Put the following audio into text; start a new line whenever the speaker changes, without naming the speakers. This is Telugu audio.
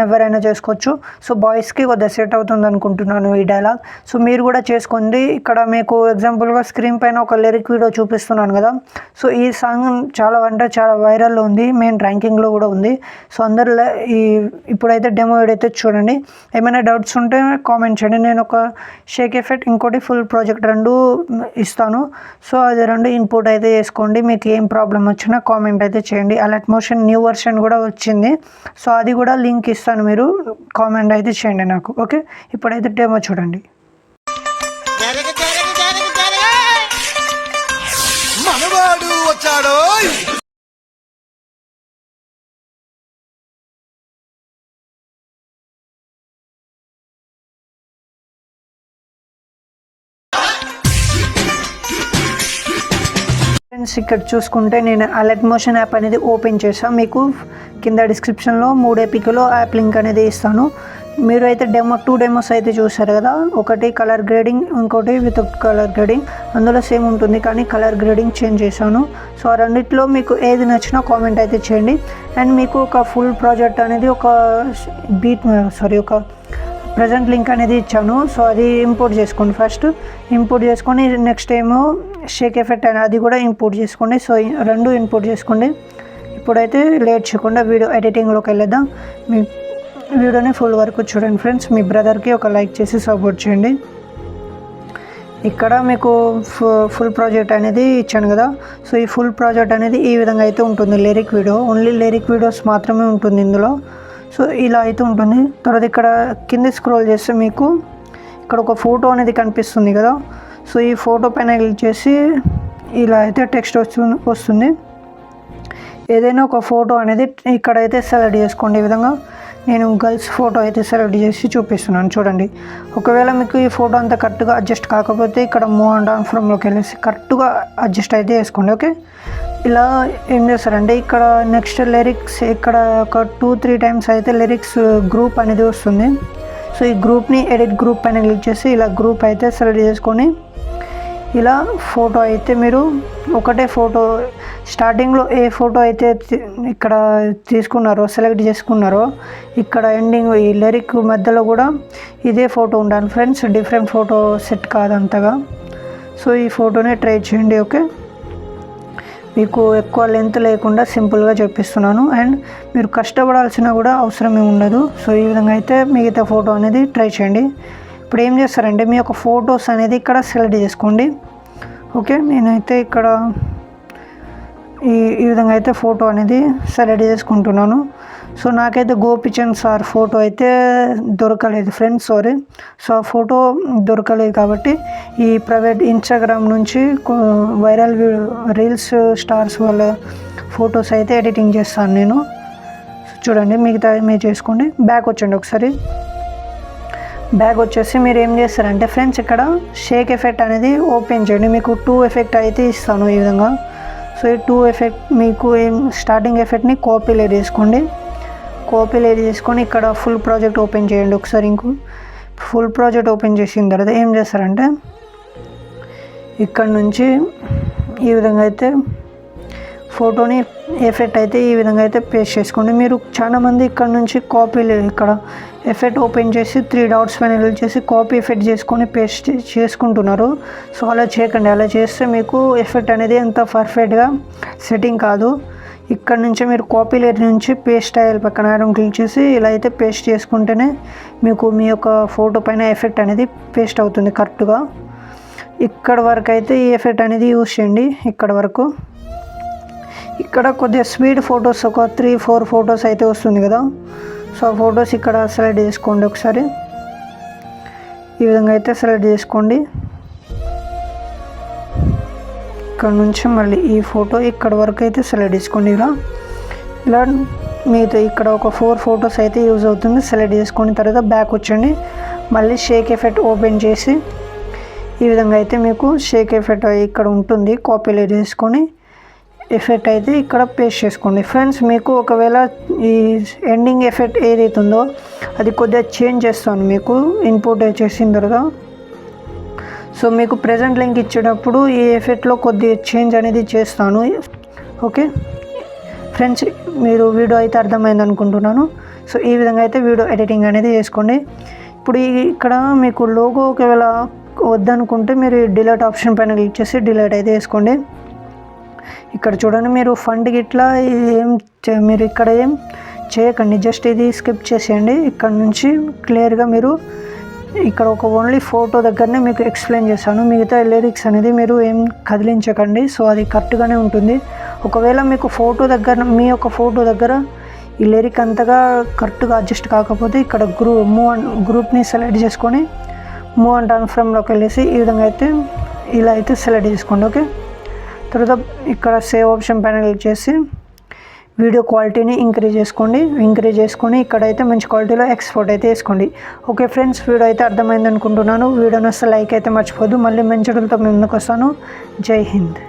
ఎవరైనా చేసుకోవచ్చు. సో బాయ్స్కి కొద్దిగా సెట్ అవుతుంది అనుకుంటున్నాను ఈ డైలాగ్. సో మీరు కూడా చేసుకోండి. ఇక్కడ మీకు ఎగ్జాంపుల్గా స్క్రీన్ పైన ఒక లిరిక్ వీడియో చూపిస్తున్నాను కదా. సో ఈ సాంగ్ చాలా అంటే చాలా వైరల్లో ఉంది, మెయిన్ ర్యాంకింగ్లో కూడా ఉంది. సో అందరూ ఇప్పుడైతే డెమో వీడియో అయితే చూడండి. ఏమైనా డౌట్స్ ఉంటే కామెంట్ చేయండి. నేను ఒక షేక్ ఎఫెక్ట్ ఇంకోటి ఫుల్ ప్రాజెక్ట్ రెండు ఇస్తాను. సో అది రెండు ఇన్పుట్ అయితే చేసుకోండి. మీకు ఏం ప్రాబ్లం వచ్చినా కామెంట్ అయితే చేయండి. అలర్ట్ మోషన్ న్యూ వర్షన్ కూడా వచ్చింది. సో అది కూడా లింక్ ఇస్తాను, మీరు కామెంట్ అయితే చేయండి నాకు. ఓకే, ఇప్పుడైతే డెమో చూడండి.
మనవాడు వచ్చాడో
ఫ్రెండ్స్, ఇక్కడ చూసుకుంటే నేను అలర్ట్ మోషన్ యాప్ అనేది ఓపెన్ చేసాను. మీకు కింద డిస్క్రిప్షన్లో 3 ఏపీకేలో యాప్ లింక్ అనేది ఇస్తాను. మీరు అయితే 2 డెమోస్ అయితే చూసారు కదా. ఒకటి కలర్ గ్రేడింగ్, ఇంకోటి వితౌట్ కలర్ గ్రేడింగ్. అందులో సేమ్ ఉంటుంది కానీ కలర్ గ్రేడింగ్ చేంజ్ చేశాను. సో ఆ రెండిట్లో మీకు ఏది నచ్చినా కామెంట్ అయితే చేయండి. అండ్ మీకు ఒక ఫుల్ ప్రాజెక్ట్ అనేది ఒక ప్రజెంట్ లింక్ అనేది ఇచ్చాను. సో అది ఇంపోర్ట్ చేసుకోండి. ఫస్ట్ ఇంపోర్ట్ చేసుకొని నెక్స్ట్ ఏమో షేక్ ఎఫెక్ట్ అని అది కూడా ఇంపోర్ట్ చేసుకోండి. సో రెండు ఇంపోర్ట్ చేసుకోండి. ఇప్పుడైతే లేట్ చేయకుండా వీడియో ఎడిటింగ్లోకి వెళ్ళేద్దాం. మీ వీడియోని ఫుల్ వరకు చూడండి ఫ్రెండ్స్. మీ బ్రదర్కి ఒక లైక్ చేసి సపోర్ట్ చేయండి. ఇక్కడ మీకు ఫుల్ ప్రాజెక్ట్ అనేది ఇచ్చాను కదా. సో ఈ ఫుల్ ప్రాజెక్ట్ అనేది ఈ విధంగా అయితే ఉంటుంది. Lyric video, only lyric videos మాత్రమే ఉంటుంది ఇందులో. సో ఇలా అయితే ఉంటుంది. తర్వాత ఇక్కడ కింద స్క్రోల్ చేస్తే మీకు ఇక్కడ ఒక ఫోటో అనేది కనిపిస్తుంది కదా. సో ఈ ఫోటో పైన క్లిక్ చేసి ఇలా అయితే టెక్స్ట్ వస్తుంది. ఏదైనా ఒక ఫోటో అనేది ఇక్కడైతే సెలెక్ట్ చేసుకోండి. ఈ విధంగా నేను గర్ల్స్ ఫోటో అయితే సెలెక్ట్ చేసి చూపిస్తున్నాను చూడండి. ఒకవేళ మీకు ఈ ఫోటో అంతా కరెక్ట్గా అడ్జస్ట్ కాకపోతే ఇక్కడ మూవ్ అండ్ ఆన్ ఫ్రమ్లోకి వెళ్ళేసి కరెక్ట్గా అడ్జస్ట్ అయితే చేసుకోండి. ఓకే, ఇలా ఏం చేస్తారంటే ఇక్కడ నెక్స్ట్ లిరిక్స్ ఇక్కడ ఒక 2-3 టైమ్స్ అయితే లిరిక్స్ గ్రూప్ అనేది వస్తుంది. సో ఈ గ్రూప్ని ఎడిట్ గ్రూప్ పైన క్లిక్ చేసి ఇలా గ్రూప్ అయితే సెలెక్ట్ చేసుకొని ఇలా ఫోటో అయితే మీరు ఒకటే ఫోటో స్టార్టింగ్లో ఏ ఫోటో అయితే ఇక్కడ తీసుకున్నారో సెలెక్ట్ చేసుకున్నారో ఇక్కడ ఎండింగ్ ఈ లిరిక్ మధ్యలో కూడా ఇదే ఫోటో ఉండాలి ఫ్రెండ్స్. డిఫరెంట్ ఫోటో సెట్ కాదు అంతగా. సో ఈ ఫోటోనే ట్రై చేయండి. ఓకే, మీకు ఎక్కువ లెంత్ లేకుండా సింపుల్గా చూపిస్తున్నాను. అండ్ మీరు కష్టపడాల్సిన కూడా అవసరమే ఉండదు. సో ఈ విధంగా అయితే మిగతా ఫోటో అనేది ట్రై చేయండి. ఇప్పుడు ఏం చేస్తారంటే మీ యొక్క ఫొటోస్ అనేది ఇక్కడ సెలెక్ట్ చేసుకోండి. ఓకే, నేనైతే ఇక్కడ ఈ విధంగా అయితే ఫోటో అనేది సెలెక్ట్ చేసుకుంటున్నాను. సో నాకైతే గోపిచంద్ సార్ ఫోటో అయితే దొరకలేదు ఫ్రెండ్స్, సారీ. సో ఆ ఫోటో దొరకలేదు కాబట్టి ఈ ప్రైవేట్ ఇన్స్టాగ్రామ్ నుంచి వైరల్ రీల్స్ స్టార్స్ వాళ్ళ ఫొటోస్ అయితే ఎడిటింగ్ చేస్తాను నేను. చూడండి, మిగతా మీరు చేసుకోండి. బ్యాక్ వచ్చండి ఒకసారి. బ్యాగ్ వచ్చేసి మీరు ఏం చేస్తారంటే ఫ్రెండ్స్ ఇక్కడ షేక్ ఎఫెక్ట్ అనేది ఓపెన్ చేయండి. మీకు 2 ఎఫెక్ట్ అయితే ఇస్తాను ఈ విధంగా. సో ఈ 2 ఎఫెక్ట్ మీకు స్టార్టింగ్ ఎఫెక్ట్ని కాపీ లేట్ చేసుకోండి. కాపీ లేట్ చేసుకొని ఇక్కడ ఫుల్ ప్రాజెక్ట్ ఓపెన్ చేయండి ఒకసారి. ఫుల్ ప్రాజెక్ట్ ఓపెన్ చేసిన తర్వాత ఏం చేస్తారంటే ఇక్కడ నుంచి ఈ విధంగా అయితే ఫోటోని ఎఫెక్ట్ అయితే ఈ విధంగా అయితే పేస్ట్ చేసుకోండి. మీరు చాలామంది ఇక్కడ నుంచి ఇక్కడ ఎఫెక్ట్ ఓపెన్ చేసి 3 డాట్స్ పైన క్లిక్ చేసి కాపీ ఎఫెక్ట్ చేసుకొని పేస్ట్ చేసుకుంటున్నారు. సో అలా చేయకండి. అలా చేస్తే మీకు ఎఫెక్ట్ అనేది ఎంత పర్ఫెక్ట్గా సెట్టింగ్ కాదు. ఇక్కడ నుంచి మీరు కాపీ లేయర్ నుంచి పేస్ట్ స్టైల్ పక్కన క్లిక్ చేసి ఇలా అయితే పేస్ట్ చేసుకుంటేనే మీకు మీ యొక్క ఫోటో పైన ఎఫెక్ట్ అనేది పేస్ట్ అవుతుంది కరెక్ట్గా. ఇక్కడ వరకు అయితే ఈ ఎఫెక్ట్ అనేది యూజ్ చేయండి. ఇక్కడ వరకు ఇక్కడ కొద్దిగా స్వీట్ ఫొటోస్ ఒక 3-4 ఫొటోస్ అయితే వస్తుంది కదా. సో ఆ ఫొటోస్ ఇక్కడ సెలెక్ట్ చేసుకోండి ఒకసారి. ఈ విధంగా అయితే సెలెక్ట్ చేసుకోండి. ఇక్కడ నుంచి మళ్ళీ ఈ ఫోటో ఇక్కడ వరకు అయితే సెలెక్ట్ చేసుకోండి. ఇలా మీతో ఇక్కడ ఒక 4 ఫొటోస్ అయితే యూజ్ అవుతుంది. సెలెక్ట్ చేసుకున్న తర్వాత బ్యాక్ వచ్చండి. మళ్ళీ షేక్ ఎఫెక్ట్ ఓపెన్ చేసి ఈ విధంగా అయితే మీకు షేక్ ఎఫెక్ట్ ఇక్కడ ఉంటుంది. కాపీ లేట్ చేసుకొని ఎఫెక్ట్ అయితే ఇక్కడ పేస్ట్ చేసుకోండి ఫ్రెండ్స్. మీకు ఒకవేళ ఈ ఎండింగ్ ఎఫెక్ట్ ఏదైతే ఉందో అది కొద్దిగా చేంజ్ చేస్తాను మీకు ఇంపోర్ట్ చేసిన తర్వాత. సో మీకు ప్రజెంట్ లింక్ ఇచ్చేటప్పుడు ఈ ఎఫెక్ట్లో కొద్దిగా చేంజ్ అనేది చేస్తాను. ఓకే, ఫ్రెండ్స్ మీరు వీడియో అయితే అర్థమైంది అనుకుంటున్నాను. సో ఈ విధంగా అయితే వీడియో ఎడిటింగ్ అనేది చేసుకోండి. ఇప్పుడు ఇక్కడ మీకు లోగో ఒకవేళ వద్దనుకుంటే మీరు డిలీట్ ఆప్షన్ పైన క్లిక్ చేసి డిలీట్ అయితే వేసుకోండి. ఇక్కడ చూడండి మీరు ఫండ్కి ఇట్లా మీరు ఇక్కడ ఏం చేయకండి, జస్ట్ ఇది స్కిప్ చేసేయండి. ఇక్కడ నుంచి క్లియర్గా మీరు ఇక్కడ ఒక ఓన్లీ ఫోటో దగ్గరనే మీకు ఎక్స్ప్లెయిన్ చేశాను, మిగతా లిరిక్స్ అనేది మీరు ఏం కదిలించకండి. సో అది కరెక్ట్గానే ఉంటుంది. ఒకవేళ మీకు ఫోటో దగ్గర మీ యొక్క ఫోటో దగ్గర ఈ లిరిక్ అంతగా కరెక్ట్గా అడ్జస్ట్ కాకపోతే ఇక్కడ గ్రూప్ని సెలెక్ట్ చేసుకొని మూవ్ అండ్ టర్న్ ఫ్రేమ్లోకి వెళ్ళేసి ఈ విధంగా అయితే ఇలా అయితే సెలెక్ట్ చేసుకోండి. ఓకే, తర్వాత ఇక్కడ సేవ్ ఆప్షన్ పైన క్లిక్ చేసి వీడియో క్వాలిటీని ఇంక్రీజ్ చేసుకొని ఇక్కడైతే మంచి క్వాలిటీలో ఎక్స్పోర్ట్ అయితే వేసుకోండి. ఓకే ఫ్రెండ్స్, వీడియో అయితే అర్థమైంది అనుకుంటున్నాను. వీడియోని వస్తే లైక్ అయితే మర్చిపోద్దు. మళ్ళీ మంచి వీడియోతో ముందుకు వస్తాను. జై హింద్.